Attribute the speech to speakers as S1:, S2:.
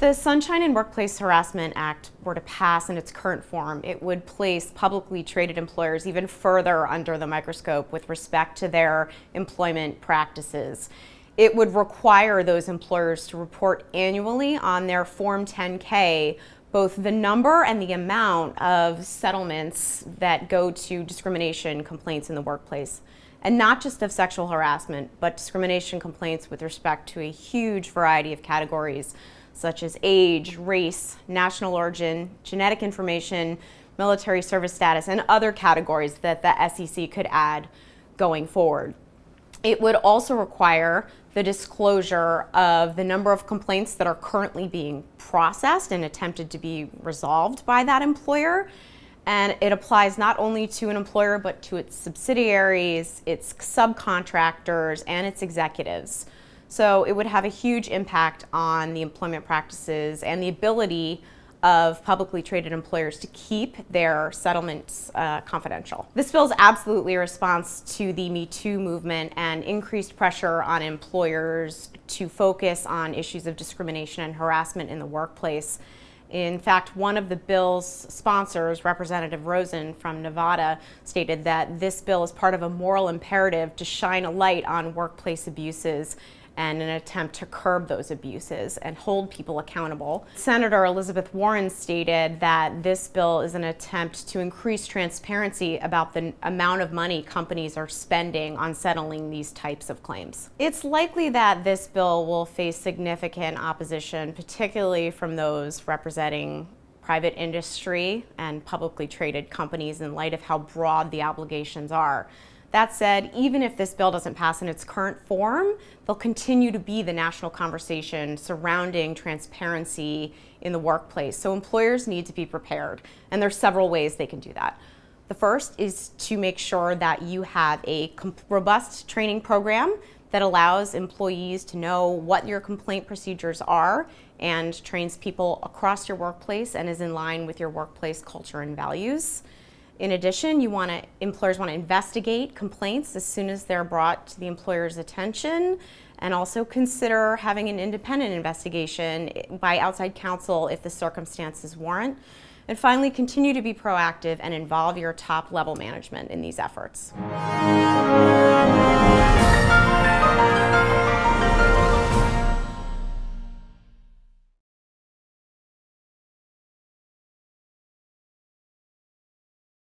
S1: If the Sunshine and Workplace Harassment Act were to pass in its current form, it would place publicly traded employers even further under the microscope with respect to their employment practices. It would require those employers to report annually on their Form 10K both the number and the amount of settlements that go to discrimination complaints in the workplace. And not just of sexual harassment, but discrimination complaints with respect to a huge variety of categories, such as age, race, national origin, genetic information, military service status, and other categories that the SEC could add going forward. It would also require the disclosure of the number of complaints that are currently being processed and attempted to be resolved by that employer. And it applies not only to an employer, but to its subsidiaries, its subcontractors, and its executives. So it would have a huge impact on the employment practices and the ability of publicly traded employers to keep their settlements confidential. This bill is absolutely a response to the Me Too movement and increased pressure on employers to focus on issues of discrimination and harassment in the workplace. In fact, one of the bill's sponsors, Representative Rosen from Nevada, stated that this bill is part of a moral imperative to shine a light on workplace abuses and an attempt to curb those abuses and hold people accountable. Senator Elizabeth Warren stated that this bill is an attempt to increase transparency about the amount of money companies are spending on settling these types of claims. It's likely that this bill will face significant opposition, particularly from those representing private industry and publicly traded companies in light of how broad the obligations are. That said, even if this bill doesn't pass in its current form, there'll continue to be the national conversation surrounding transparency in the workplace. So employers need to be prepared, and there's several ways they can do that. The first is to make sure that you have a robust training program that allows employees to know what your complaint procedures are and trains people across your workplace and is in line with your workplace culture and values. In addition, employers want to investigate complaints as soon as they're brought to the employer's attention, and also consider having an independent investigation by outside counsel if the circumstances warrant. And finally, continue to be proactive and involve your top level management in these efforts.